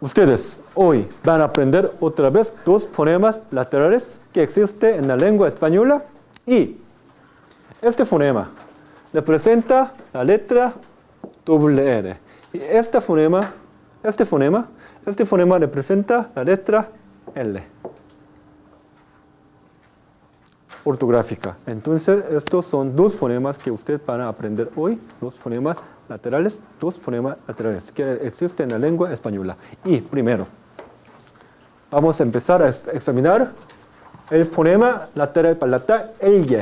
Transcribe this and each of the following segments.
Ustedes hoy van a aprender otra vez dos fonemas laterales que existen en la lengua española y este fonema representa la letra R. Y este fonema representa la letra L. Ortográfica. Entonces, estos son dos fonemas que ustedes van a aprender hoy, dos fonemas laterales que existen en la lengua española. Y primero, vamos a empezar a examinar el fonema lateral palatal, el Y,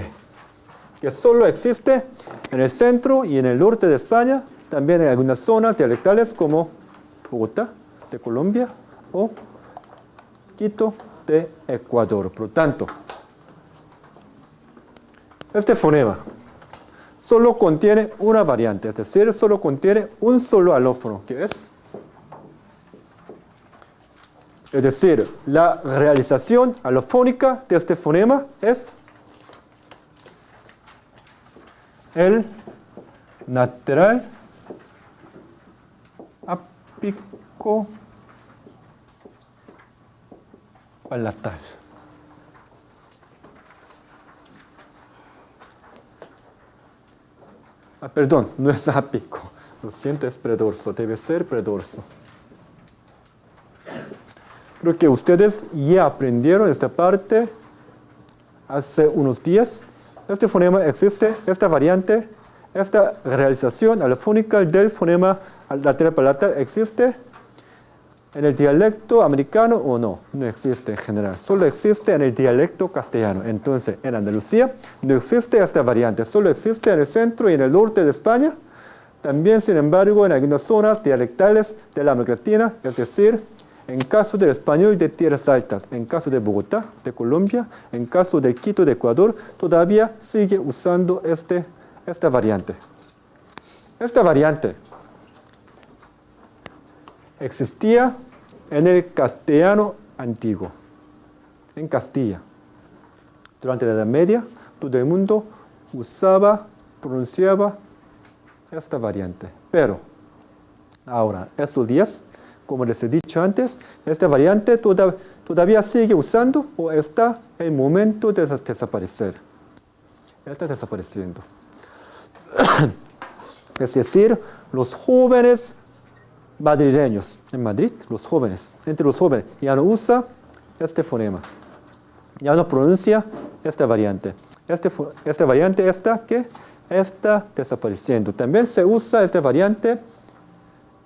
que solo existe en el centro y en el norte de España, también en algunas zonas dialectales como Bogotá, de Colombia, o Quito, de Ecuador. Por lo tanto, este fonema solo contiene una variante, es decir, solo contiene un solo alófono, que es decir, la realización alofónica de este fonema es el lateral apico palatal. Perdón, no es apico. Lo siento, es predorso. Debe ser predorso. Creo que ustedes ya aprendieron esta parte hace unos días. Este fonema existe, esta variante, esta realización alofónica del fonema lateral palatal existe en el dialecto americano o no. No existe en general. Solo existe en el dialecto castellano. Entonces, en Andalucía no existe esta variante. Solo existe en el centro y en el norte de España. También, sin embargo, en algunas zonas dialectales de la América Latina, es decir, en caso del español de Tierras Altas, en caso de Bogotá, de Colombia, en caso de Quito, de Ecuador, todavía sigue usando esta variante. Esta variante existía en el castellano antiguo, en Castilla. Durante la Edad Media, todo el mundo pronunciaba esta variante. Pero ahora, estos días, como les he dicho antes, esta variante todavía sigue usando o está en momento de desaparecer. Está desapareciendo. Es decir, los jóvenes madrileños en Madrid, entre los jóvenes, ya no usa este fonema. Ya no pronuncia esta variante. Esta variante está desapareciendo. También se usa esta variante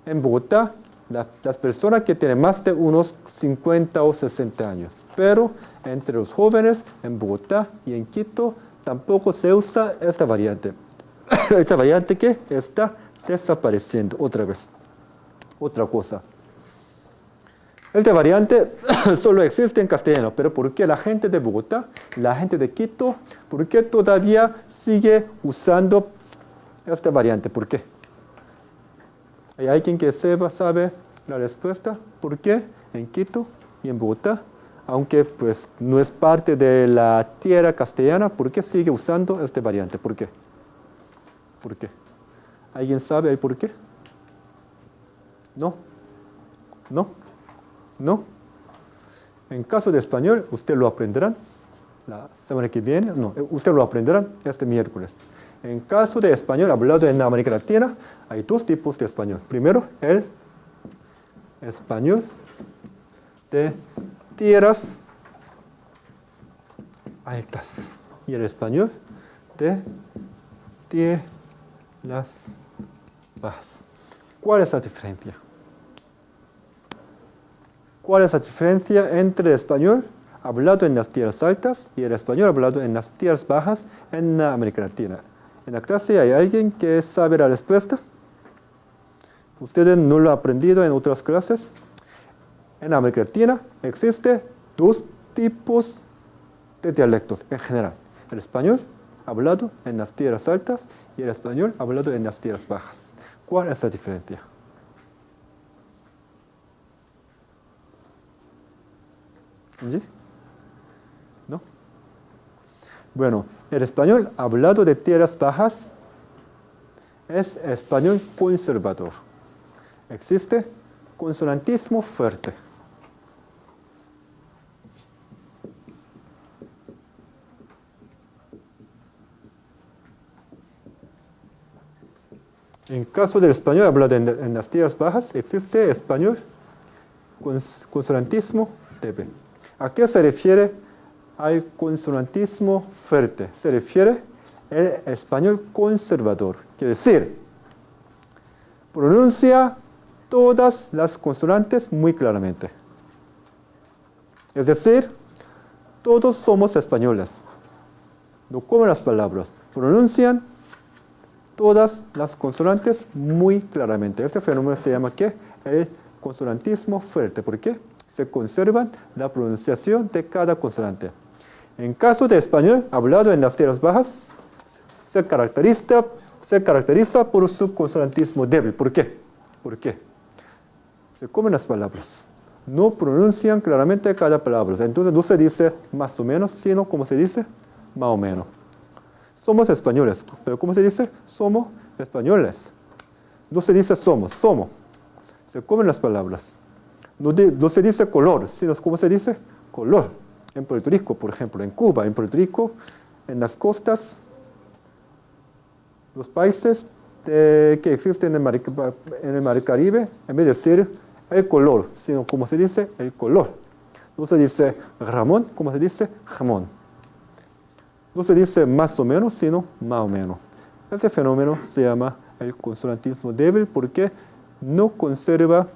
en Bogotá, las personas que tienen más de unos 50 o 60 años. Pero entre los jóvenes en Bogotá y en Quito tampoco se usa esta variante. Esta variante que está desapareciendo otra vez. Otra cosa. Esta variante solo existe en castellano, pero ¿por qué la gente de Bogotá, la gente de Quito, por qué todavía sigue usando esta variante? ¿Por qué? ¿Hay alguien que sabe la respuesta? ¿Por qué en Quito y en Bogotá, aunque pues no es parte de la tierra castellana, por qué sigue usando esta variante? ¿Por qué? ¿Por qué? ¿Alguien sabe el por qué? No. ¿No? ¿No? En caso de español, ustedes lo aprenderán la semana que viene. No, ustedes lo aprenderán este miércoles. En caso de español hablado en América Latina, hay dos tipos de español. Primero, el español de tierras altas y el español de tierras bajas. ¿Cuál es la diferencia? ¿Cuál es la diferencia entre el español hablado en las tierras altas y el español hablado en las tierras bajas en América Latina? En la clase hay alguien que sabe la respuesta. Ustedes no lo han aprendido en otras clases. En América Latina existen dos tipos de dialectos en general. El español hablado en las tierras altas y el español hablado en las tierras bajas. ¿Cuál es la diferencia? ¿Sí? ¿No? Bueno, el español hablado de tierras bajas es español conservador. Existe consonantismo fuerte. En caso del español hablado en las tierras bajas, existe español consonantismo débil. ¿A qué se refiere al consonantismo fuerte? Se refiere al español conservador. Quiere decir, pronuncia todas las consonantes muy claramente. Es decir, todos somos españoles. No comen las palabras, pronuncian todas las consonantes muy claramente. Este fenómeno se llama ¿qué? El consonantismo fuerte. ¿Por qué? Se conserva la pronunciación de cada consonante. En caso de español hablado en las tierras bajas, se caracteriza por su consonantismo débil. ¿Por qué? ¿Por qué? Se comen las palabras. No pronuncian claramente cada palabra. Entonces no se dice más o menos, sino como se dice, más o menos. Somos españoles, pero ¿cómo se dice? Somos españoles. No se dice somos. Se comen las palabras. No se dice color, sino ¿cómo se dice? Color. En Puerto Rico, por ejemplo, en Cuba, en Puerto Rico, en las costas, los países que existen en el Mar Caribe, en vez de decir el color, sino ¿cómo se dice? El color. No se dice Ramón, ¿cómo se dice? Jamón. No se dice más o menos, sino más o menos. Este fenómeno se llama el consonantismo débil porque no conserva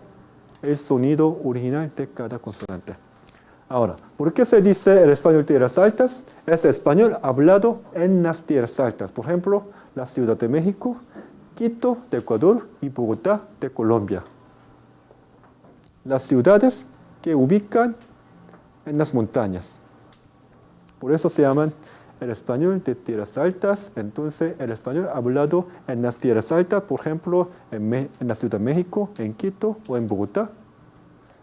el sonido original de cada consonante. Ahora, ¿por qué se dice el español tierras altas? Es español hablado en las tierras altas. Por ejemplo, la Ciudad de México, Quito de Ecuador y Bogotá de Colombia. Las ciudades que ubican en las montañas. Por eso se llaman el español de tierras altas. Entonces, el español hablado en las tierras altas, por ejemplo, en la Ciudad de México, en Quito o en Bogotá.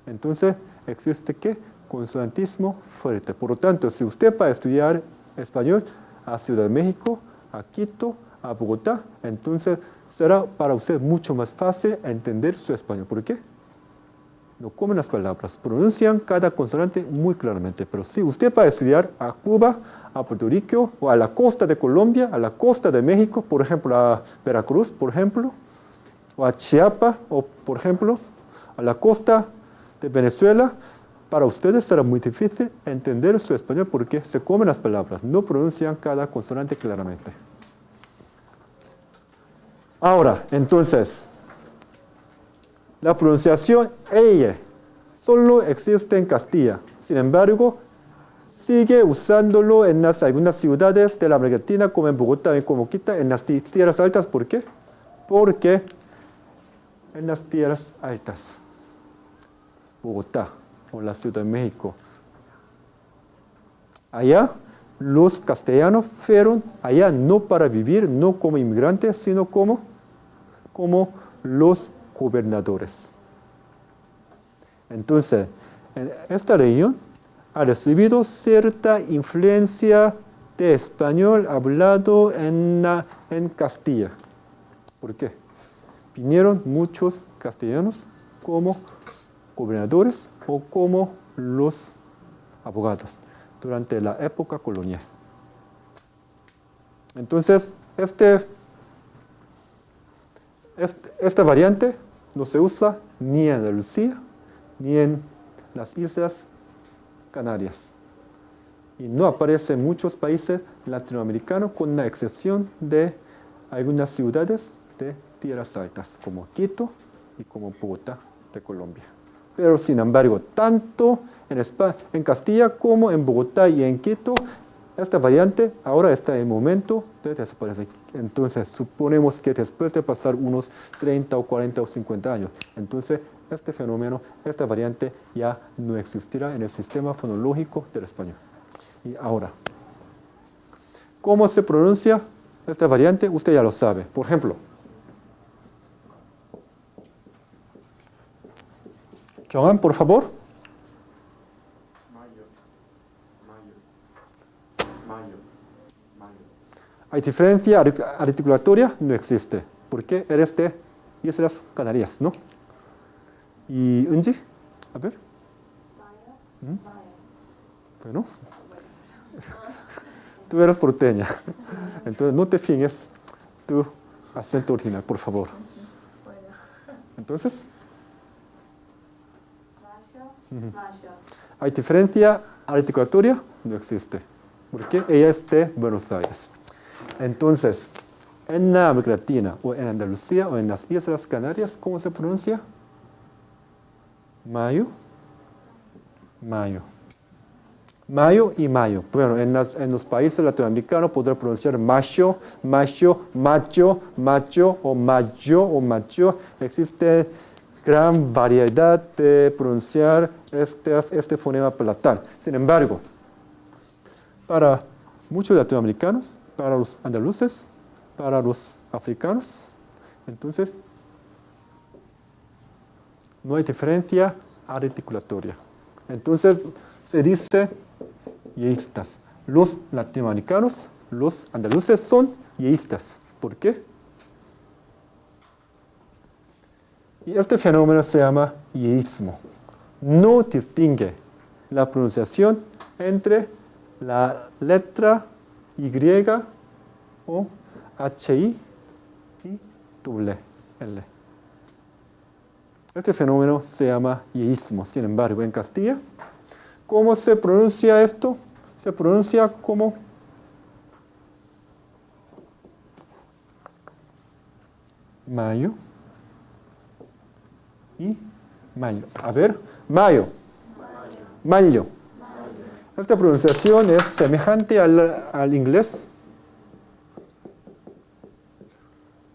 Entonces, existe ¿qué? Consonantismo fuerte. Por lo tanto, si usted va a estudiar español a Ciudad de México, a Quito, a Bogotá, entonces será para usted mucho más fácil entender su español. ¿Por qué? No comen las palabras, pronuncian cada consonante muy claramente. Pero si usted va a estudiar a Cuba, a Puerto Rico, o a la costa de Colombia, a la costa de México, por ejemplo, a Veracruz, por ejemplo, o a Chiapas, o por ejemplo, a la costa de Venezuela, para ustedes será muy difícil entender su español porque se comen las palabras, no pronuncian cada consonante claramente. Ahora, entonces, la pronunciación ella solo existe en Castilla. Sin embargo, sigue usándolo en algunas ciudades de la América Latina, como en Bogotá y como Quito, en las tierras altas. ¿Por qué? Porque en las tierras altas, Bogotá o la Ciudad de México, allá los castellanos fueron allá no para vivir, no como inmigrantes, sino como los gobernadores. Entonces, en esta región ha recibido cierta influencia de español hablado en Castilla. ¿Por qué? Vinieron muchos castellanos como gobernadores o como los abogados durante la época colonial. Entonces, esta variante no se usa ni en Andalucía ni en las Islas Canarias. Y no aparece en muchos países latinoamericanos, con la excepción de algunas ciudades de tierras altas, como Quito y como Bogotá de Colombia. Pero sin embargo, tanto en Castilla como en Bogotá y en Quito, esta variante ahora está en el momento de desaparecer. Entonces, suponemos que después de pasar unos 30 o 40 o 50 años, entonces este fenómeno, esta variante ya no existirá en el sistema fonológico del español. Y ahora, ¿cómo se pronuncia esta variante? Usted ya lo sabe. Por ejemplo, Johan, por favor. ¿Hay diferencia articulatoria? No existe. ¿Por qué? Eres de Islas Canarias, ¿no? Y Unji, a ver. Bueno, tú eres porteña, entonces no te fijes tu acento original, por favor. Entonces, hay diferencia articulatoria, no existe, porque ella es de Buenos Aires. Entonces, en la América Latina, o en Andalucía, o en las Islas Canarias, ¿cómo se pronuncia? Mayo, mayo. Mayo y mayo. Bueno, en los países latinoamericanos podrá pronunciar macho, macho, macho, macho o macho. Existe gran variedad de pronunciar este fonema palatal. Sin embargo, para muchos latinoamericanos, para los andaluces, para los africanos, entonces no hay diferencia articulatoria. Entonces se dice yeístas. Los latinoamericanos, los andaluces son yeístas. ¿Por qué? Y este fenómeno se llama yeísmo. No distingue la pronunciación entre la letra Y o HI y doble L. Este fenómeno se llama yeísmo. Sin embargo, en Castilla, ¿cómo se pronuncia esto? Se pronuncia como mayo y mayo. A ver, mayo. Mayo. Esta pronunciación es semejante al inglés.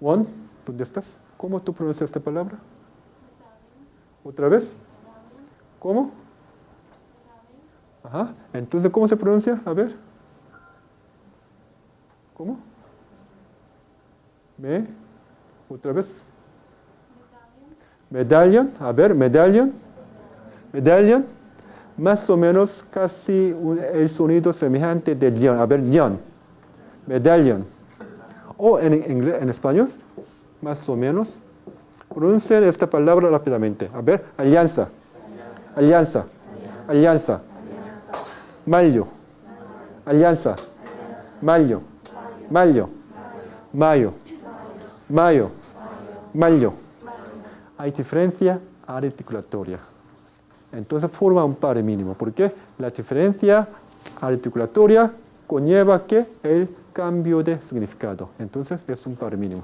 Juan, ¿dónde estás? ¿Cómo tú pronuncias esta palabra? ¿Otra vez? ¿Cómo? Ajá. Entonces, ¿cómo se pronuncia? A ver. ¿Cómo? ¿Otra vez? Medallion. A ver, medallion. Medallion. Más o menos casi el sonido semejante de león. A ver, león. Medallion. O en español, más o menos. Pronuncien esta palabra rápidamente. A ver, alianza. Alianza. Alianza. Mayo. Alianza. Mayo. Mayo. Mayo. Mayo. Mayo. Hay diferencia articulatoria. Entonces forma un par mínimo. ¿Por qué? La diferencia articulatoria conlleva que el cambio de significado. Entonces es un par mínimo.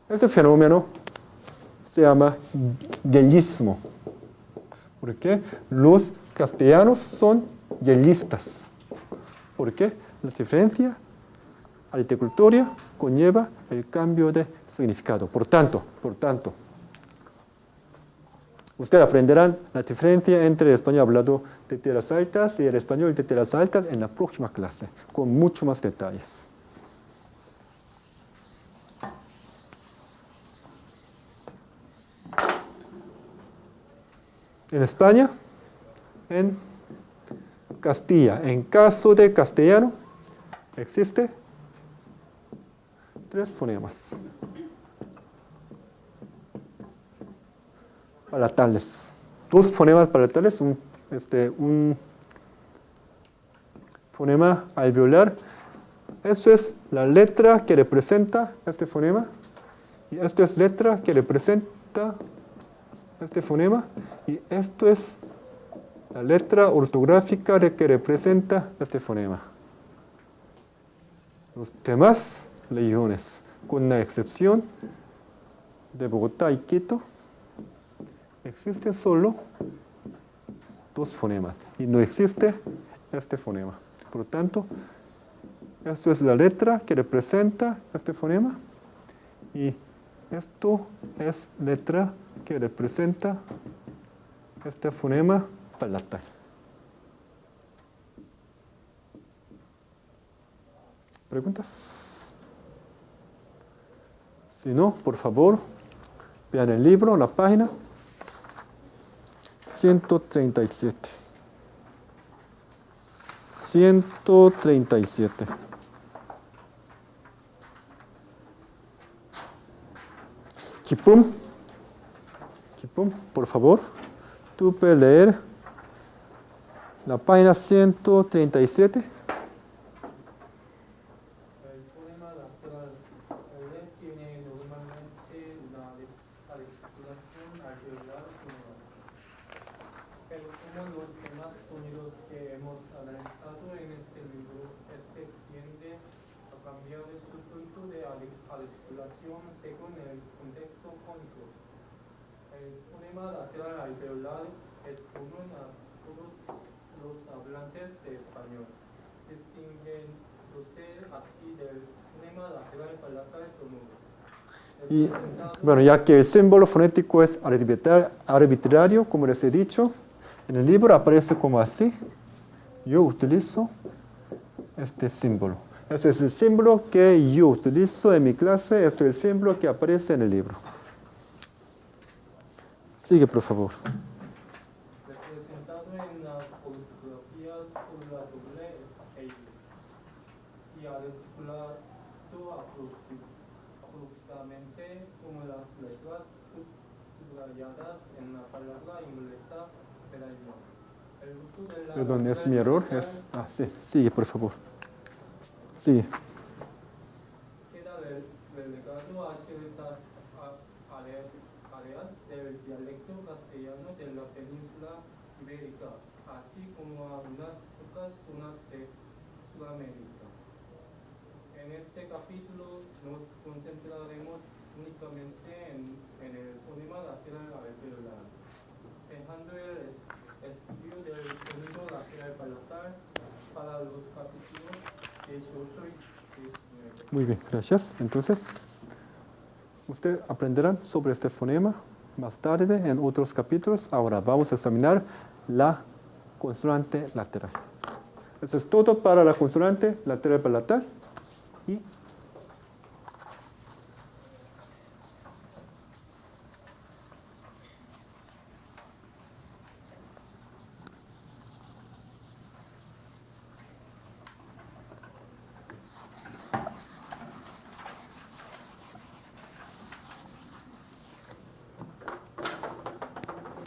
Este fenómeno se llama yeísmo. ¿Por qué? Los castellanos son yeístas. ¿Por qué? La diferencia articulatoria conlleva el cambio de significado. Por tanto, ustedes aprenderán la diferencia entre el español hablado de tierras altas y el español de tierras altas en la próxima clase, con mucho más detalles. En España, en Castilla, en caso de castellano, existe 3 fonemas palatales. 2 fonemas palatales, un fonema alveolar. Esto es la letra que representa este fonema. Y esto es letra que representa este fonema. Y esto es la letra ortográfica que representa este fonema. Los demás regiones, con la excepción de Bogotá y Quito, existen solo 2 fonemas y no existe este fonema. Por lo tanto, esto es la letra que representa este fonema y esto es letra que representa este fonema palatal. ¿Preguntas? Si no, por favor, vean el libro, la página 137. 137. 기쁨, Por favor, tú puedes leer la página 137. El fonema lateral L tiene normalmente una articulación alveolar sonora, pero como los demás sonidos que hemos analizado en este libro, este tiende a cambiar su punto de articulación según el contexto fónico. El fonema lateral alveolar es común a todos los hablantes de español, distinguiéndose así del fonema lateral palatal sonoro. Y bueno, ya que el símbolo fonético es arbitrario, como les he dicho, en el libro aparece como así. Yo utilizo este símbolo. Este es el símbolo que yo utilizo en mi clase. Este es el símbolo que aparece en el libro. Sigue, por favor. Representado en la ortografía por la doble L y articulado aproximadamente como las letras subrayadas en la palabra inglesa verano. El uso de la Perdón, es mi error. Sí, sigue, por favor. Sigue. queda relegado a ciertas áreas del dialecto castellano de la península ibérica, así como a unas pocas zonas de Sudamérica. En este capítulo nos concentraremos únicamente en el fonema lateral alveolar, dejando el estudio del sonido lateral palatal para los capítulos 18 y 19. Muy bien, gracias. Entonces, ustedes aprenderán sobre este fonema más tarde en otros capítulos. Ahora vamos a examinar la consonante lateral. Eso es todo para la consonante lateral palatal. Y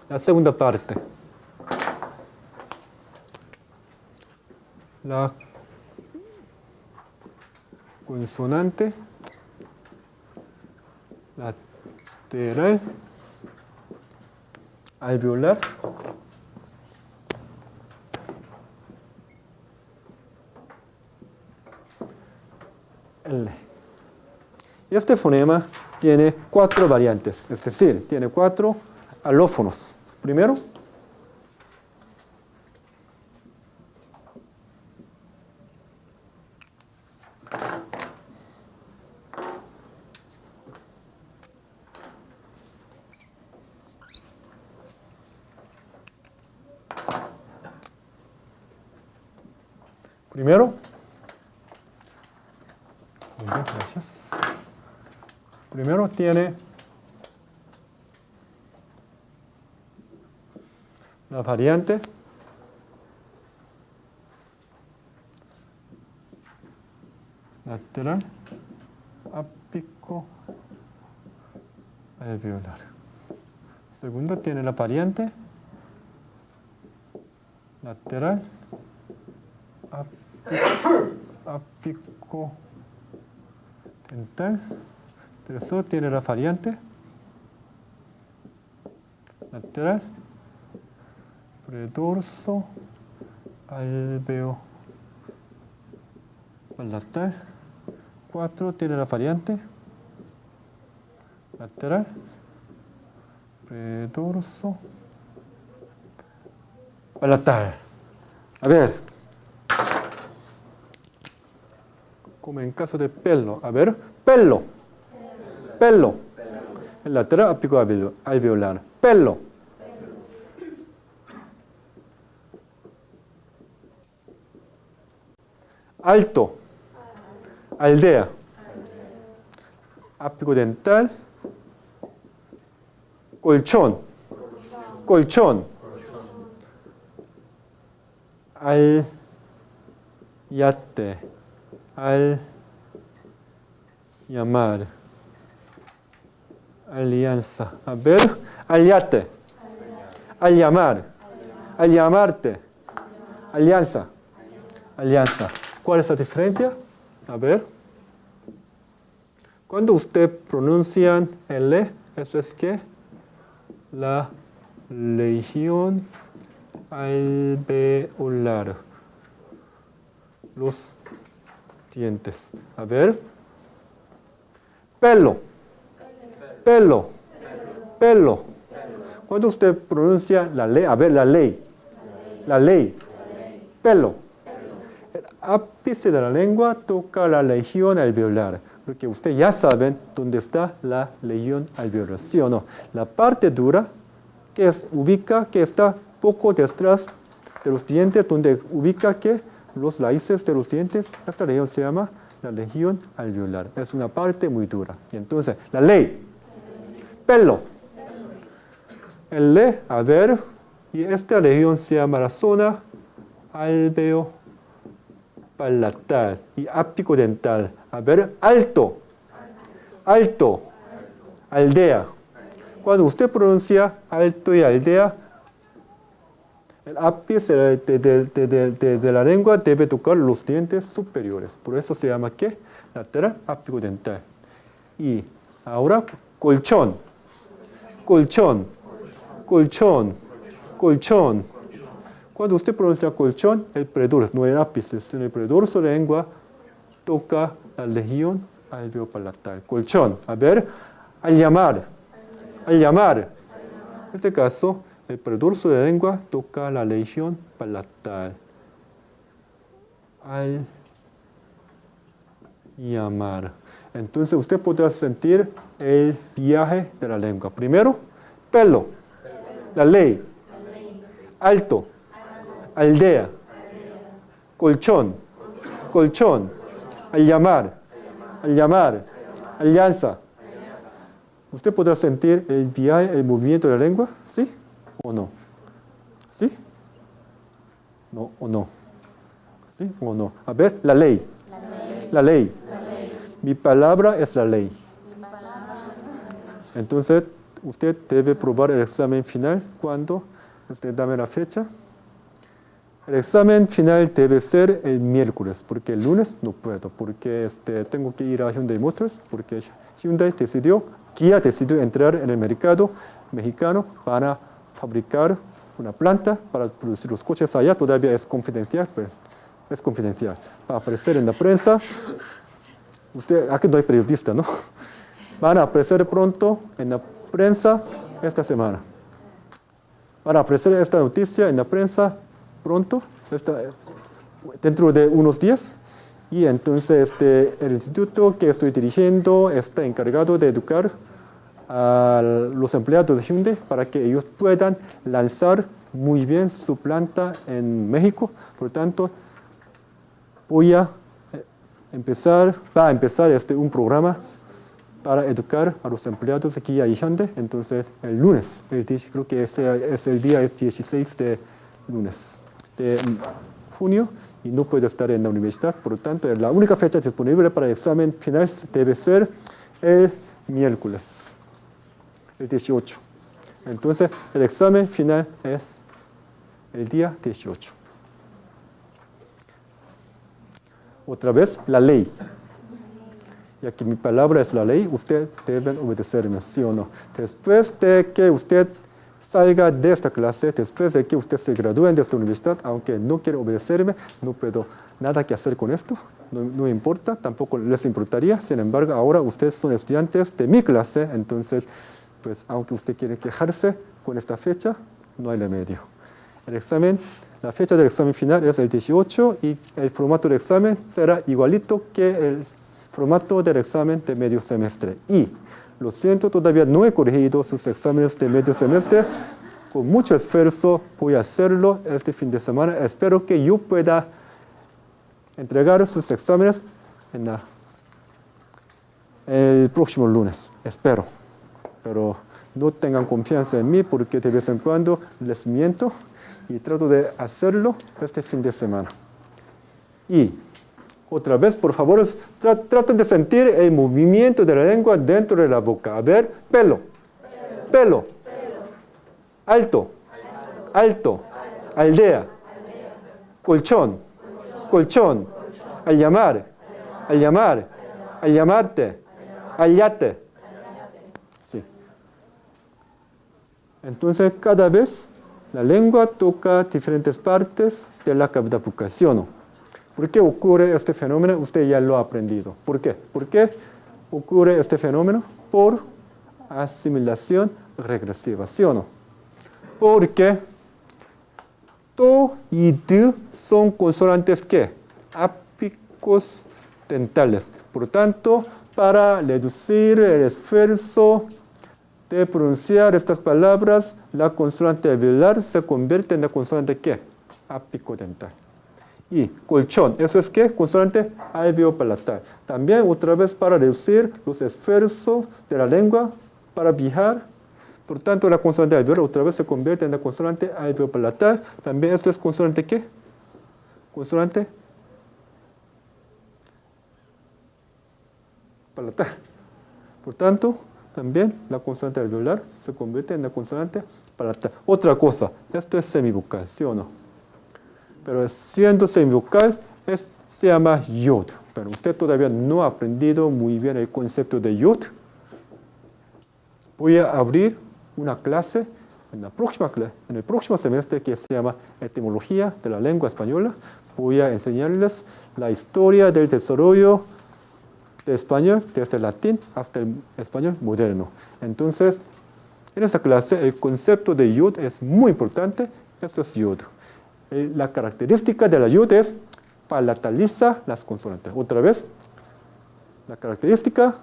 la segunda parte. La consonante lateral alveolar L. Y este fonema tiene 4 variantes, es decir, tiene 4 alófonos. Primero, muy bien, gracias. Primero tiene la variante lateral ápico alveolar. Segundo tiene la variante lateral ápico dental. Tercero tiene la variante lateral predorso alveolar. 4 tiene la variante lateral predorso palatal. A ver, como en caso de pelo. A ver, pelo. El lateral ápico alveolar. Pelo. Alto. Aldea. Ápico dental. Colchón. Al yate. Al llamar. alianza. A ver, aliate, al llamar, al llamarte, alianza, alianza. ¿Cuál es la diferencia? A ver. Cuando usted pronuncia L, eso es que la región alveolar, los dientes. A ver. Pelo, pelo, pelo. Cuando usted pronuncia la ley, a ver, la ley, pelo. El ápice de la lengua toca la región alveolar, porque ustedes ya saben dónde está la región alveolar, ¿sí o no? La parte dura que está poco detrás de los dientes, donde ubica que los raíces de los dientes, esta región se llama la región alveolar. Es una parte muy dura. Y entonces, la ley, pelo, el le, a ver, y esta región se llama la zona alveopalatal y ápico dental. A ver, alto, alto, aldea. Cuando usted pronuncia alto y aldea, el ápice de la lengua debe tocar los dientes superiores. Por eso se llama ¿qué? Lateral ápico dental. Y ahora colchón, colchón, colchón, colchón. Cuando usted pronuncia colchón, el predorso, no el ápice, sino el predorso de la lengua toca la región alveopalatal. Colchón. A ver, al llamar, al llamar. En este caso, el predorso de la lengua toca la región palatal. Al llamar. Entonces usted podrá sentir el viaje de la lengua. Primero, pelo, la ley, alto, aldea, colchón, colchón, al llamar, alianza. ¿Usted podrá sentir el viaje, el movimiento de la lengua? ¿Sí o no? ¿Sí? ¿No o no? ¿Sí o no? A ver, la ley. La ley. Mi palabra es la ley. Entonces, usted debe probar el examen final cuando usted dame la fecha. El examen final debe ser el miércoles, porque el lunes no puedo, porque tengo que ir a Hyundai Motors, porque Kia decidió entrar en el mercado mexicano para fabricar una planta para producir los coches allá. Todavía es confidencial, pero es confidencial. Va a aparecer en la prensa. Aquí no hay periodista, ¿no? Van a aparecer pronto en la prensa esta semana. Van a aparecer esta noticia en la prensa pronto, dentro de unos días. Y entonces el instituto que estoy dirigiendo está encargado de educar a los empleados de Hyundai para que ellos puedan lanzar muy bien su planta en México. Por lo tanto, va a empezar un programa para educar a los empleados de Kia y Hyundai. Entonces, el lunes, creo que es el día 16 de lunes de junio, y no puedo estar en la universidad. Por lo tanto, la única fecha disponible para el examen final debe ser el miércoles, el 18. Entonces, el examen final es el día 18. Otra vez, la ley. Ya que mi palabra es la ley, usted debe obedecerme, ¿sí o no? Después de que usted salga de esta clase, después de que usted se gradúe de esta universidad, aunque no quiera obedecerme, no puedo nada que hacer con esto, no importa, tampoco les importaría. Sin embargo, ahora ustedes son estudiantes de mi clase, entonces, pues, aunque usted quiere quejarse con esta fecha, no hay remedio. La fecha del examen final es el 18 y el formato del examen será igualito que el formato del examen de medio semestre. Y lo siento, todavía no he corregido sus exámenes de medio semestre. Con mucho esfuerzo voy a hacerlo este fin de semana. Espero que yo pueda entregar sus exámenes el próximo lunes. Espero. Pero no tengan confianza en mí porque de vez en cuando les miento y trato de hacerlo este fin de semana. Y Otra vez, por favor, traten de sentir el movimiento de la lengua dentro de la boca. A ver, pelo, pelo, alto, alto, aldea, colchón, colchón, al llamar, al llamar, al llamarte, al yate. Sí. Entonces, cada vez la lengua toca diferentes partes de la cavidad bucal, ¿sí o no? ¿Por qué ocurre este fenómeno? Usted ya lo ha aprendido. ¿Por qué? ¿Por qué ocurre este fenómeno? Por asimilación regresiva, ¿sí o no? Porque to y d son consonantes ¿qué? Ápicos dentales. Por lo tanto, para reducir el esfuerzo de pronunciar estas palabras, la consonante alveolar se convierte en la consonante ¿qué? Apicodental. Y colchón, ¿eso es qué? Consonante alveopalatal. También otra vez para reducir los esfuerzos de la lengua para viajar. Por tanto, la consonante alveolar otra vez se convierte en la consonante alveopalatal. También esto es consonante ¿qué? Consonante palatal. Por tanto, también la consonante alveolar se convierte en la consonante palatal. Otra cosa, esto es semivocal, ¿sí o no? Pero siendo semivocal, se llama yod. Pero usted todavía no ha aprendido muy bien el concepto de yod. Voy a abrir una clase en el próximo semestre que se llama Etimología de la Lengua Española. Voy a enseñarles la historia del desarrollo de español desde el latín hasta el español moderno. Entonces, en esta clase el concepto de yod es muy importante. Esto es yod. La característica de la yod es palataliza las consonantes. Otra vez, la característica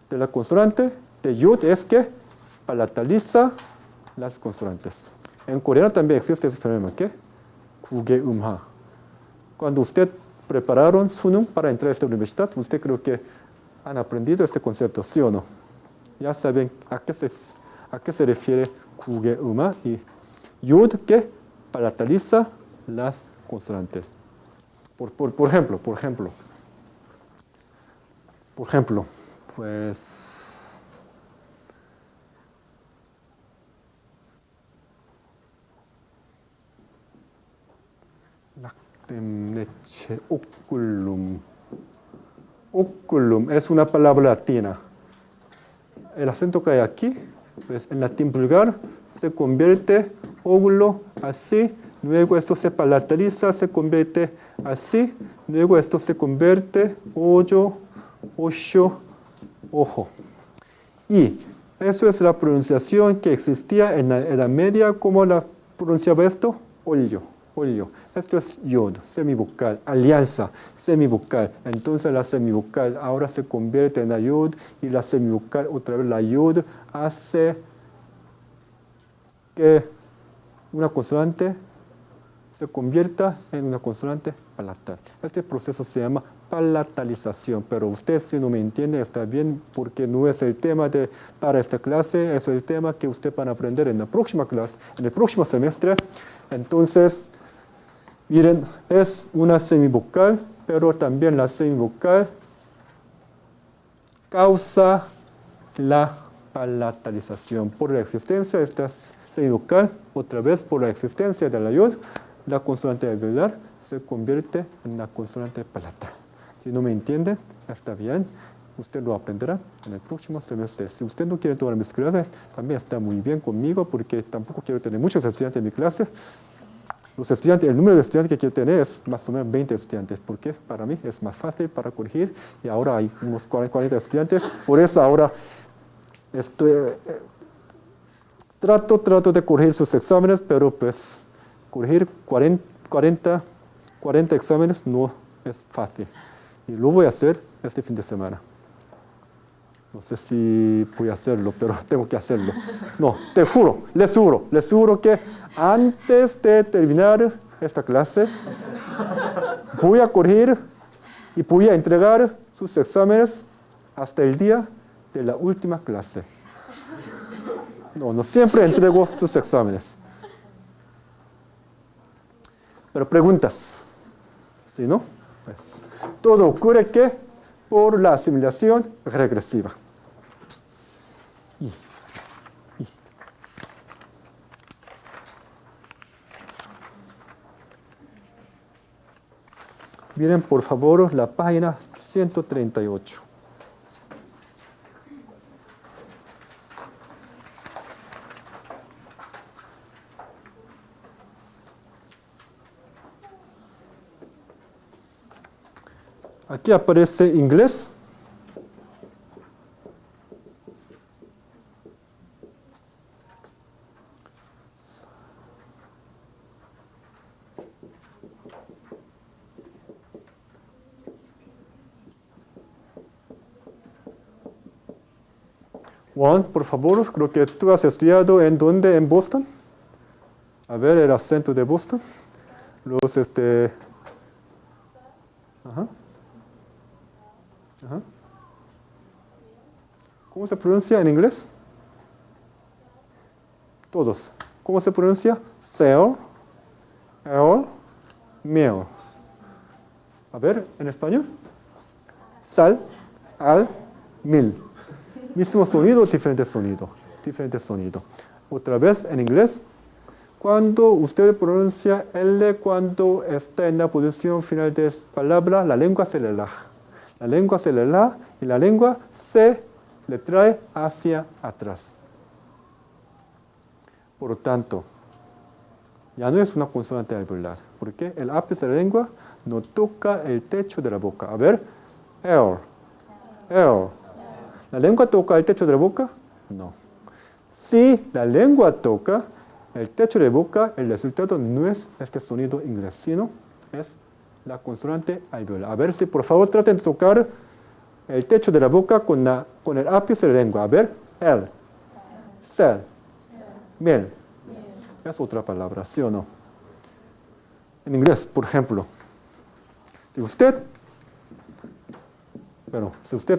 de la consonante de yod es que palataliza las consonantes. En coreano también existe ese fenómeno, ¿qué? 구개음하. Cuando usted prepararon Sunung para entrar a esta universidad, usted creo que han aprendido este concepto, ¿sí o no? Ya saben a qué se refiere 구개음하 y yod que palataliza las consonantes. Por ejemplo, pues leche, oculum. Oculum es una palabra latina. El acento que hay aquí, pues en latín vulgar, se convierte óvulo así. Luego esto se palataliza, se convierte así. Luego esto se convierte hoyo, osho, ojo. Y eso es la pronunciación que existía en la Edad Media. ¿Cómo la pronunciaba esto? Olio, olio. Esto es yod, semivocal, alianza, semivocal. Entonces la semivocal ahora se convierte en la yod y la semivocal, otra vez la yod, hace que una consonante se convierta en una consonante palatal. Este proceso se llama palatalización, pero usted si no me entiende está bien porque no es el tema para esta clase, es el tema que usted va a aprender en la próxima clase, en el próximo semestre. Entonces, miren, es una semivocal, pero también la semivocal causa la palatalización por la existencia de esta semivocal, otra vez por la existencia de la yod. La consonante alveolar se convierte en la consonante palatal. Si no me entienden, está bien, usted lo aprenderá en el próximo semestre. Si usted no quiere tomar mis clases, también está muy bien conmigo, porque tampoco quiero tener muchos estudiantes en mi clase. Los estudiantes, el número de estudiantes que quiero tener es más o menos 20 estudiantes, porque para mí es más fácil para corregir, y ahora hay unos 40 estudiantes, por eso ahora trato de corregir sus exámenes, pero pues corregir 40 exámenes no es fácil. Y lo voy a hacer este fin de semana. No sé si voy a hacerlo, pero tengo que hacerlo. No, te juro, les juro que antes de terminar esta clase, voy a corregir y voy a entregar sus exámenes hasta el día de la última clase. No siempre entrego sus exámenes. Pero preguntas, ¿sí, no? Pues, todo ocurre que por la asimilación regresiva. Miren por favor la página 138. Aquí aparece inglés. Juan, por favor, creo que tú has estudiado en dónde, en Boston. A ver, el acento de Boston. Los, Ajá. Ajá. ¿Cómo se pronuncia en inglés? Todos. ¿Cómo se pronuncia? Sell, el, miel. A ver, en español. Sal, al, mil. Mismo sonido, diferente sonido. Diferente sonido. Otra vez en inglés. Cuando usted pronuncia L, cuando está en la posición final de palabra, la lengua se relaja. La lengua se relaja y la lengua se le trae hacia atrás. Por lo tanto, ya no es una consonante alveolar, porque el ápice de la lengua no toca el techo de la boca. A ver, L, L. ¿La lengua toca el techo de la boca? No. Si la lengua toca el techo de la boca, el resultado no es este sonido inglés, sino es la consonante alveolar. A ver si por favor traten de tocar el techo de la boca con el ápice de la lengua. A ver, L, cell, miel. Es otra palabra, ¿sí o no? En inglés, por ejemplo, si usted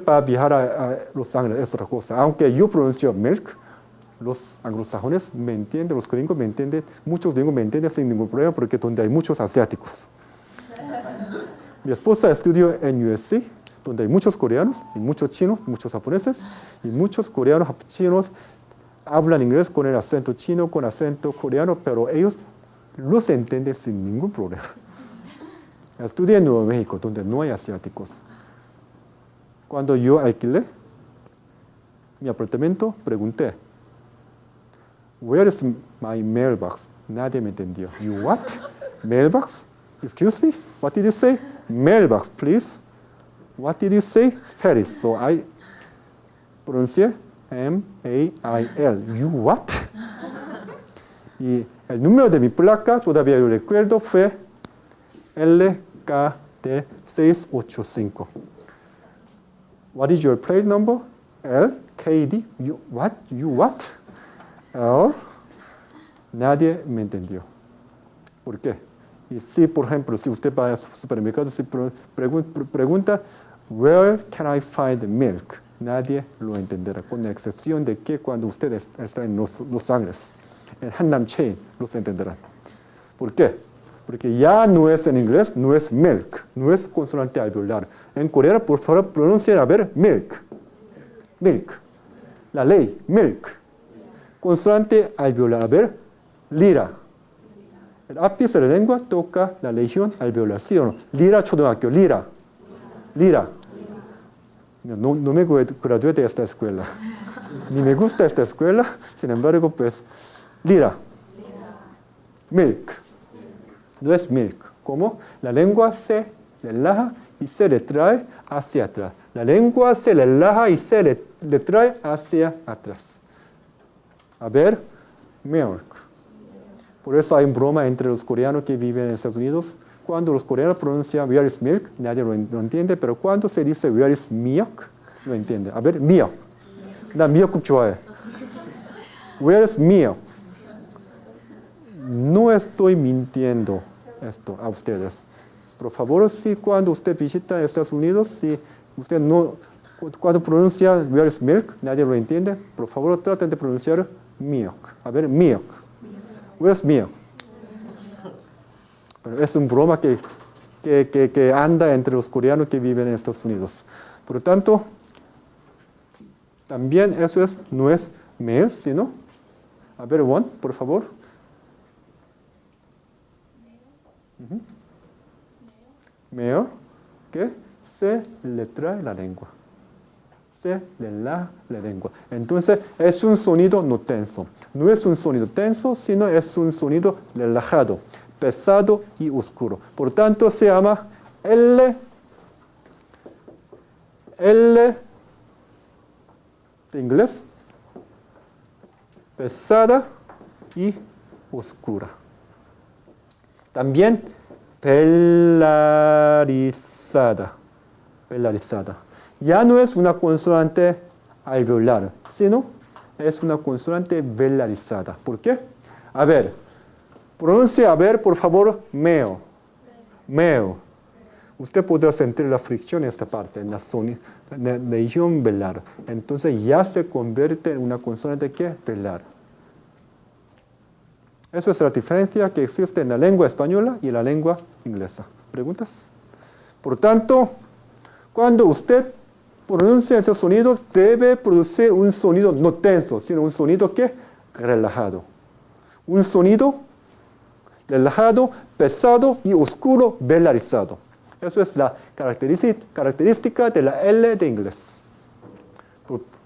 va a viajar a Los Ángeles, es otra cosa. Aunque yo pronuncio milk, los anglosajones me entienden, los gringos me entienden, muchos gringos me entienden sin ningún problema porque donde hay muchos asiáticos. Mi esposa estudió en USC, donde hay muchos coreanos, y muchos chinos, muchos japoneses, y muchos coreanos, chinos hablan inglés con el acento chino, con acento coreano, pero ellos los entienden sin ningún problema. Estudié en Nuevo México, donde no hay asiáticos. Cuando yo alquilé mi apartamento, pregunté, "Where is my mailbox?" Nadie me entendió. "You what? Mailbox? Excuse me? What did you say?" "Mailbox, please." "What did you say?" "Spanish." So I pronuncié M-A-I-L. "You what?" Y el número de mi placa, todavía lo recuerdo, fue LKD685. "What is your plate number?" LKD. "You what? You what?" Nadie me entendió. ¿Por qué? Y si, por ejemplo, si usted va al supermercado y pregunta, "Where can I find milk?" Nadie lo entenderá, con la excepción de que cuando usted está en Los Ángeles, en Hannam Chain, los entenderán. ¿Por qué? Porque ya no es en inglés, no es milk, no es consonante alveolar. En coreano, por favor, pronuncien, a ver, milk. Milk. La ley, milk. Consonante alveolar, a ver, lira. El ápice de la lengua toca la región alveolar, ¿sí o no? Lira 초등학교, lira. Lira. No me gradué de esta escuela. Ni me gusta esta escuela, sin embargo, pues, lira. Milk. No es milk. ¿Cómo? La lengua se relaja y se le trae hacia atrás. La lengua se relaja y se le trae hacia atrás. A ver, milk. Por eso hay broma entre los coreanos que viven en Estados Unidos. Cuando los coreanos pronuncian "where is milk", nadie lo entiende, pero cuando se dice "where is milk", lo entiende. A ver, milk. 나 미역국 좋아해. Where is milk? No estoy mintiendo esto a ustedes. Por favor, si cuando usted visita Estados Unidos, si usted no, cuando pronuncia "where is milk", nadie lo entiende, por favor traten de pronunciar milk. A ver, milk. Where is milk? Pero es un broma que que anda entre los coreanos que viven en Estados Unidos. Por lo tanto, también eso no es mail, sino, a ver, Juan, por favor. Mail, que se le trae la lengua. Se le la lengua. Entonces, es un sonido no tenso. No es un sonido tenso, sino es un sonido relajado, pesado y oscuro. Por tanto, se llama L de inglés, pesada y oscura. También velarizada. Ya no es una consonante alveolar, sino es una consonante velarizada. ¿Por qué? A ver, pronuncia, a ver, por favor, meo. Meo. Usted podrá sentir la fricción en esta parte, en la región velar. Entonces ya se convierte en una consonante que velar. Eso es la diferencia que existe en la lengua española y la lengua inglesa. ¿Preguntas? Por tanto, cuando usted pronuncia estos sonidos, debe producir un sonido no tenso, sino un sonido que relajado. Un sonido relajado, pesado y oscuro, velarizado. Eso es la característica de la L de inglés.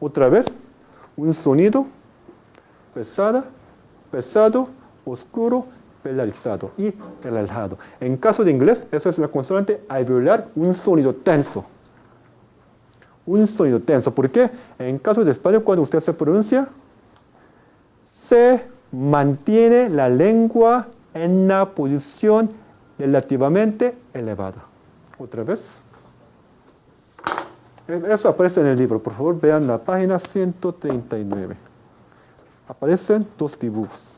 Otra vez, un sonido pesado, oscuro, velarizado y relajado. En caso de inglés, eso es la consonante alveolar, un sonido tenso. Un sonido tenso. ¿Por qué? En caso de español, cuando usted se pronuncia, se mantiene la lengua en una posición relativamente elevada. Otra vez. Eso aparece en el libro. Por favor, vean la página 139. Aparecen dos dibujos.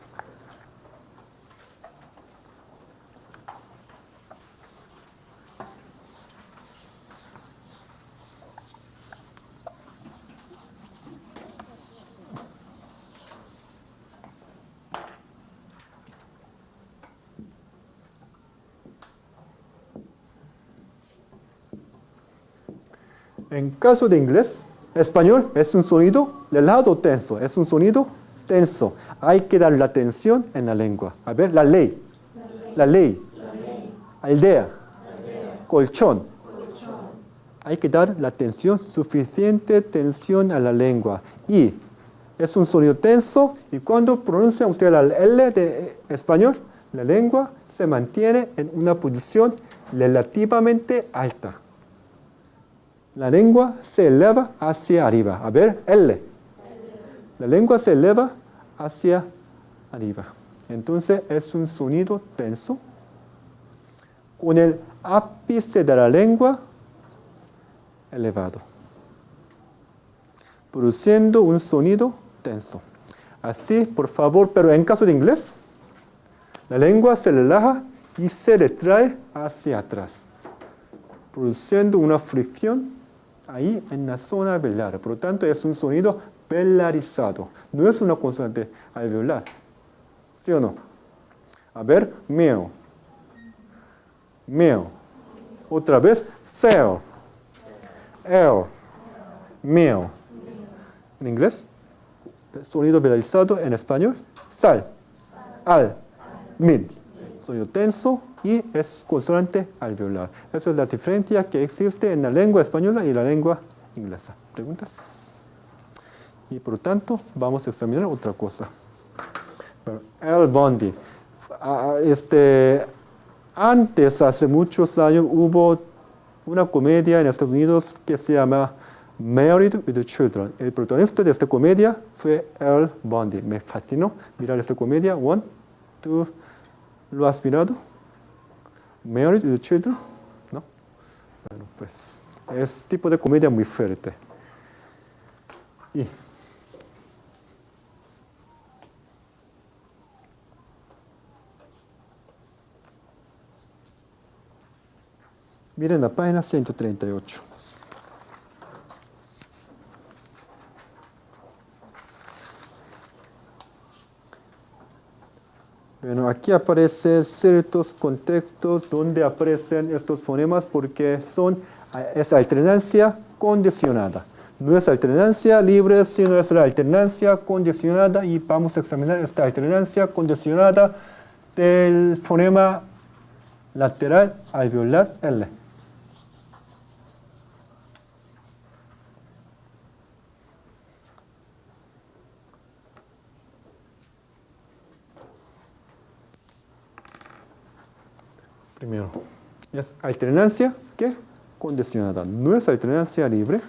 En caso de inglés, español es un sonido relajado o tenso. Es un sonido tenso. Hay que dar la tensión en la lengua. A ver, la ley. Aldea. Colchón. Hay que dar la tensión, suficiente tensión a la lengua. Y es un sonido tenso y cuando pronuncia usted la L de español, la lengua se mantiene en una posición relativamente alta. La lengua se eleva hacia arriba. A ver, L. La lengua se eleva hacia arriba. Entonces es un sonido tenso con el ápice de la lengua elevado, produciendo un sonido tenso. Así, por favor, pero en caso de inglés, la lengua se relaja y se retrae hacia atrás, produciendo una fricción ahí en la zona velar. Por lo tanto, es un sonido velarizado. No es una consonante alveolar. ¿Sí o no? A ver, meo. Meo. Otra vez, seo. El. Meo. En inglés, sonido velarizado. En español, sal. Al. Min. Sonido tenso y es consonante alveolar. Esa es la diferencia que existe en la lengua española y la lengua inglesa. ¿Preguntas? Y por lo tanto, vamos a examinar otra cosa. El Bundy. Antes, hace muchos años, hubo una comedia en Estados Unidos que se llama Married with Children. El protagonista de esta comedia fue Al Bundy. Me fascinó mirar esta comedia. Juan, ¿tú lo has mirado? Married with Children? ¿No? Bueno, pues es tipo de comedia muy fuerte. Y miren la página 138. Bueno, aquí aparecen ciertos contextos donde aparecen estos fonemas porque es alternancia condicionada. No es alternancia libre, sino es la alternancia condicionada y vamos a examinar esta alternancia condicionada del fonema lateral alveolar L. Primero, es alternancia ¿qué? Condicionada. No es alternancia libre.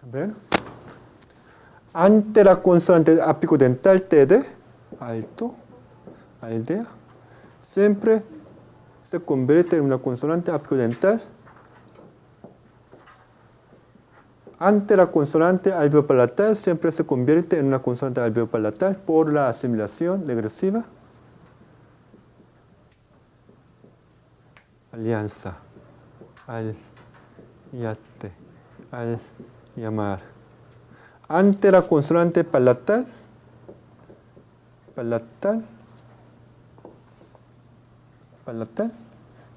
A ver. Ante la consonante apicodental TD, alto, aldea, siempre se convierte en una consonante apicodental. Ante la consonante alveopalatal siempre se convierte en una consonante alveopalatal por la asimilación regresiva. Alianza, al, yate, al, llamar. Ante la consonante palatal,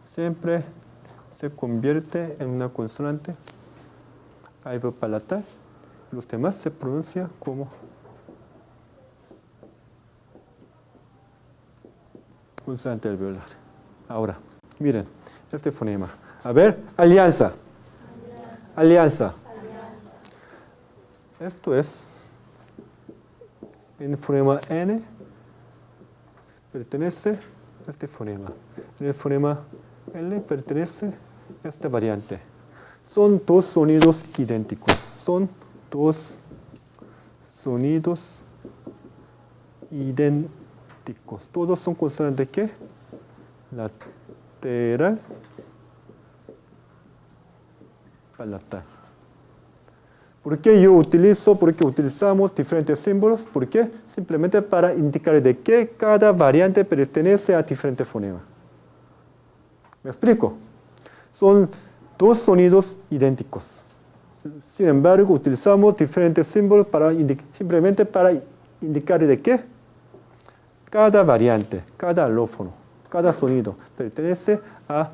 siempre se convierte en una consonante alveopalatal. Los demás se pronuncian como consonante alveolar. Ahora, miren, este fonema. A ver, alianza. Alianza. Esto es en el fonema N pertenece a este fonema. En el fonema L pertenece a esta variante. Son dos sonidos idénticos. Son dos sonidos idénticos. Todos son consonantes ¿qué? Lateral palatal. ¿Por qué utilizamos diferentes símbolos? ¿Por qué? Simplemente para indicar de que cada variante pertenece a diferente fonema. ¿Me explico? Son dos sonidos idénticos. Sin embargo, utilizamos diferentes símbolos simplemente para indicar de que cada variante, cada alófono, cada sonido pertenece a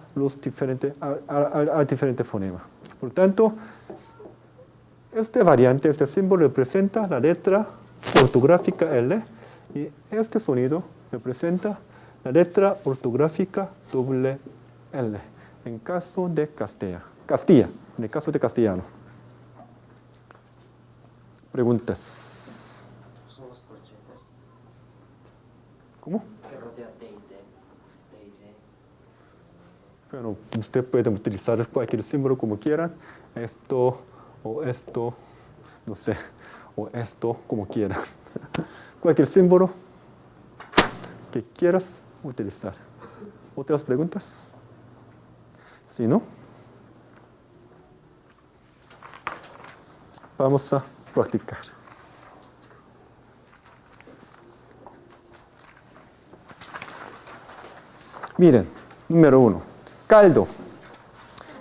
diferentes fonemas. Por tanto, este símbolo representa la letra ortográfica L y este sonido representa la letra ortográfica doble L en caso de Castilla, en el caso de castellano. Preguntas. Son los corchetes ¿Cómo? que rodean D y D. Bueno, usted puede utilizar cualquier símbolo como quieran. Esto, no sé, o esto, como quieran. Cualquier símbolo que quieras utilizar. ¿Otras preguntas? Si no, vamos a practicar. Miren, número 1, caldo.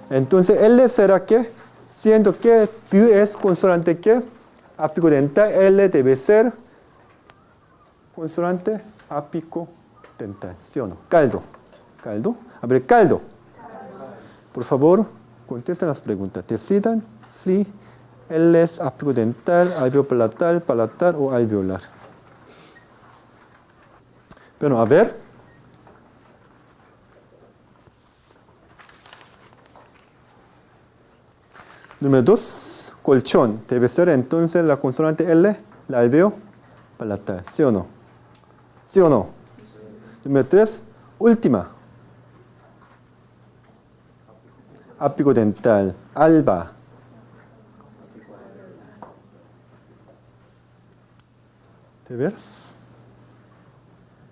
Entonces, L será ¿qué? Siendo que D es consonante ¿qué? Apicodental, L debe ser consonante apicodental. ¿Sí o no? Caldo. ¿Caldo? A ver, caldo. Por favor, contesten las preguntas. Decidan si L es apicodental, alveopalatal, palatal o alveolar. Bueno, a ver. Número 2, colchón. Debe ser entonces la consonante L, la alveopalatal. ¿Sí o no? ¿Sí o no? Sí. Número 3, última. ápico dental, alba. ¿De veras?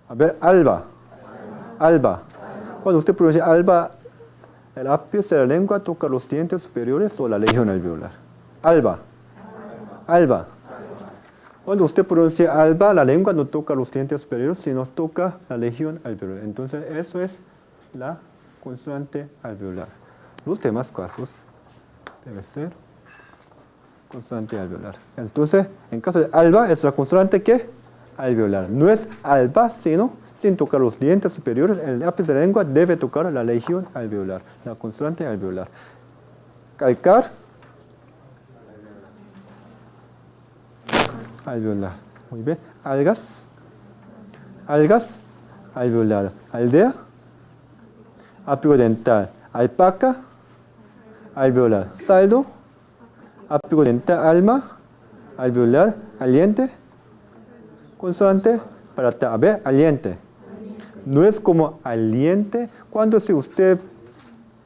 A ver, alba. Alba. Cuando usted pronuncia alba, el ápice de la lengua toca los dientes superiores o la región alveolar. Alba. Alba. Cuando usted pronuncia alba, la lengua no toca los dientes superiores, sino toca la región alveolar. Entonces, eso es la consonante alveolar. Los demás casos debe ser consonante alveolar. Entonces, en caso de alba, es la consonante que alveolar. No es alba, sino sin tocar los dientes superiores, el ápice de la lengua debe tocar la región alveolar, la consonante alveolar. Calcar, alveolar. Muy bien. Algas, algas, alveolar. Aldea, ápice dental. Alpaca, alveolar. Saldo, ápice dental. Alma, alveolar. Aliente, consonante para a ver, aliente. No es como aliente. Cuando si usted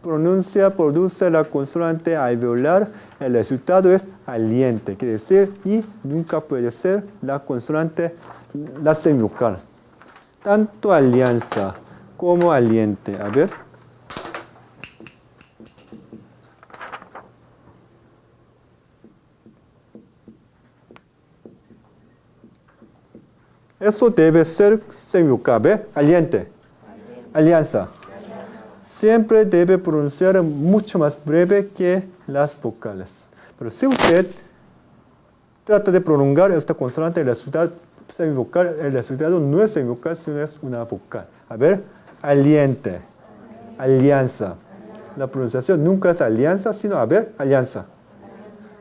produce la consonante alveolar, el resultado es aliente. Quiere decir, y nunca puede ser la consonante, la semivocal. Tanto alianza como aliente. A ver. Eso debe ser semivocal. ¿Ve? Aliente. Alianza. Siempre debe pronunciar mucho más breve que las vocales. Pero si usted trata de prolongar esta consonante, el resultado semivocal, el resultado no es semivocal, sino es una vocal. A ver, aliente, alianza. La pronunciación nunca es alianza, sino, a ver, alianza.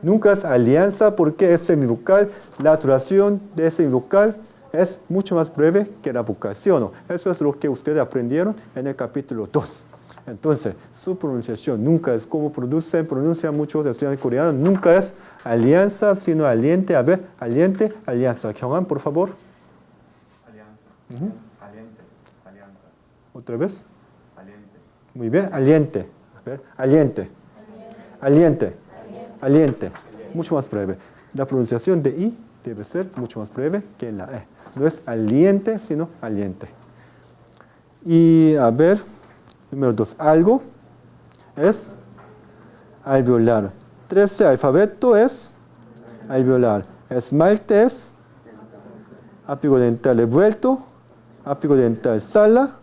Nunca es alianza porque es semivocal. La duración de semivocal es mucho más breve que la vocal, ¿sí o no? Eso es lo que ustedes aprendieron en el capítulo 2. Entonces, su pronunciación nunca es como pronuncian muchos estudiantes coreanos, nunca es alianza, sino aliente. A ver, aliente, alianza. Kyung-han, por favor. Alianza. Aliente. Alianza. ¿Otra vez? Aliente. Muy bien, aliente. A ver, aliente. Aliente. Aliente. Mucho más breve. La pronunciación de I debe ser mucho más breve que en la E. No es aliente, sino aliente. Y a ver, número 2. Algo es alveolar. 13, alfabeto es alveolar. Esmalte es ápice dental revuelto, ápice dental sala,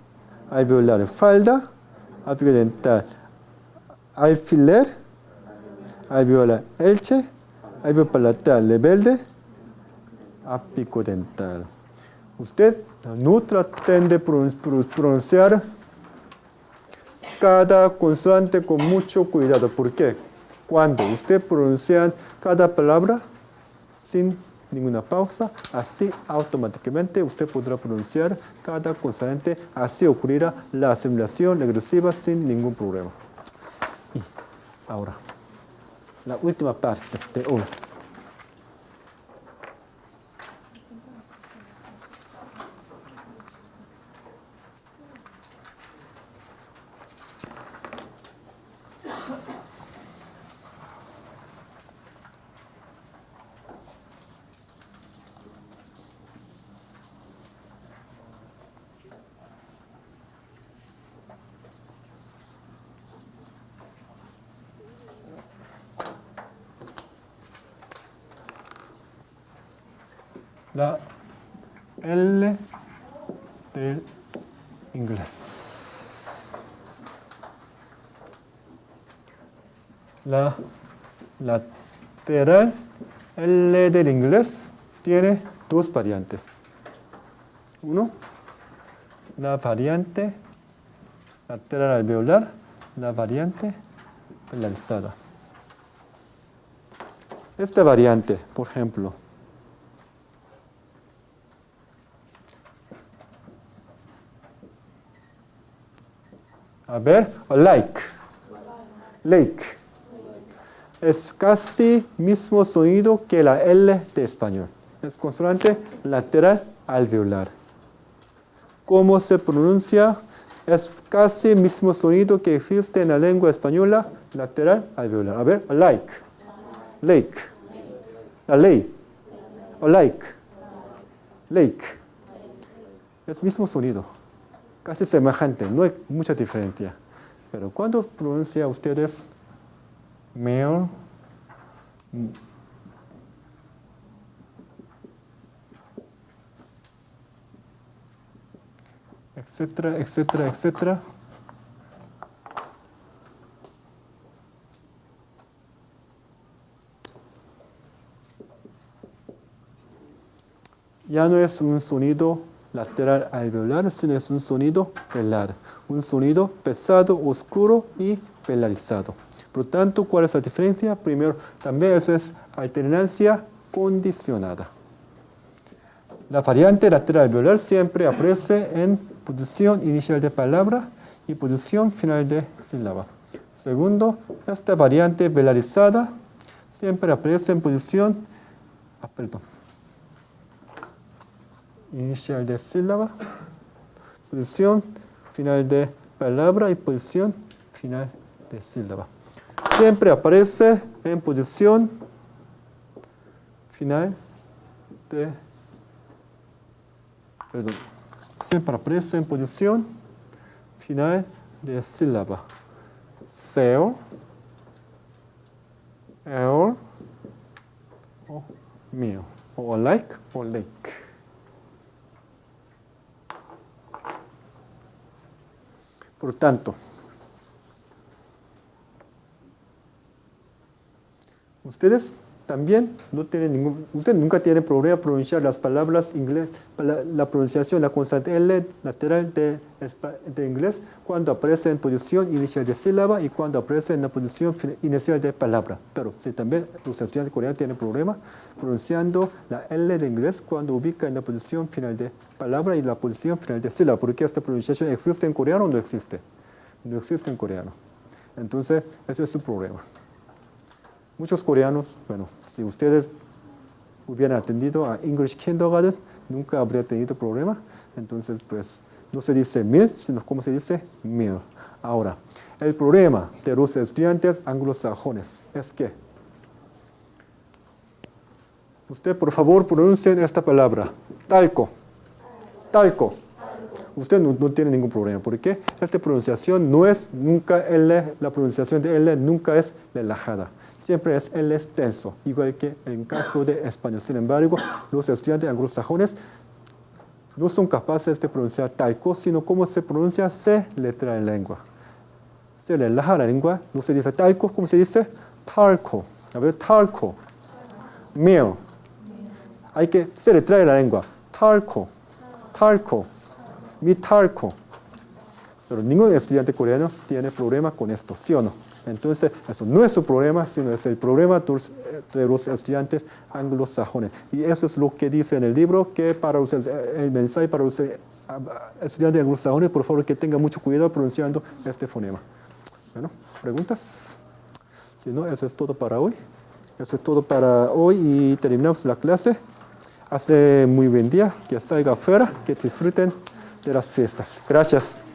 alveolar falda, ápice dental alfiler, alveolar elche, alveolar palatal rebelde, ápice dental. Usted no traten de pronunciar cada consonante con mucho cuidado. ¿Por qué? Cuando usted pronuncia cada palabra sin ninguna pausa, así automáticamente usted podrá pronunciar cada consonante, así ocurrirá la asimilación regresiva sin ningún problema. Y ahora, la última parte de hoy. La L del inglés. La lateral L del inglés tiene dos variantes. Uno, la variante lateral alveolar, la variante polarizada. Esta variante, por ejemplo, a ver, like. Lake. Es casi mismo sonido que la L de español. Es consonante lateral alveolar. ¿Cómo se pronuncia? Es casi mismo sonido que existe en la lengua española, lateral alveolar. A ver, like, lake, la ley, o like, lake. Es el mismo sonido, casi semejante, no hay mucha diferencia. Pero cuando pronuncian ustedes mail, etcétera, etcétera, etcétera. Ya no es un sonido lateral alveolar, sino es un sonido velar. Un sonido pesado, oscuro y velarizado. Por lo tanto, ¿cuál es la diferencia? Primero, también eso es alternancia condicionada. La variante lateral alveolar siempre aparece en posición inicial de palabra y posición final de sílaba. Segundo, esta variante velarizada siempre aparece en posición inicial de sílaba, posición final de palabra y posición final de sílaba. Siempre aparece en posición final de siempre aparece en posición final de sílaba. Seo, el, o mío, o like, o lake. Por tanto, ustedes también no tienen ustedes nunca tienen problema pronunciar las palabras inglés, la pronunciación, la consonante L lateral de inglés cuando aparece en posición inicial de sílaba y cuando aparece en la posición inicial de palabra. Pero si también los estudiantes coreanos tienen problema pronunciando la L de inglés cuando ubica en la posición final de palabra y la posición final de sílaba, porque esta pronunciación existe en coreano o no existe. No existe en coreano. Entonces, eso es su problema. Muchos coreanos, bueno, si ustedes hubieran atendido a English Kindergarten, nunca habría tenido problema. Entonces, pues, no se dice mil, sino como se dice mil. Ahora, el problema de los estudiantes anglosajones es que usted, por favor, pronuncien esta palabra, talco, talco. Usted no tiene ningún problema, porque esta pronunciación no es nunca L, la pronunciación de L nunca es relajada. Siempre es L tenso, igual que en caso de español. Sin embargo, los estudiantes anglosajones no son capaces de pronunciar talco, sino como se pronuncia C letra en lengua. Se relaja la lengua, no se dice talco, ¿cómo se dice? Talco. A ver, talco. Meal. Hay que se retrae la lengua. Talco. Talco. Mi talco. Pero ningún estudiante coreano tiene problema con esto, ¿sí o no? Entonces, eso no es su problema, sino es el problema de los estudiantes anglosajones. Y eso es lo que dice en el libro, que para ustedes, el mensaje para los estudiantes anglosajones, por favor, que tengan mucho cuidado pronunciando este fonema. Bueno, ¿preguntas? Si no, eso es todo para hoy. Eso es todo para hoy y terminamos la clase. Hace muy buen día, que salga afuera, que disfruten de las fiestas. Gracias.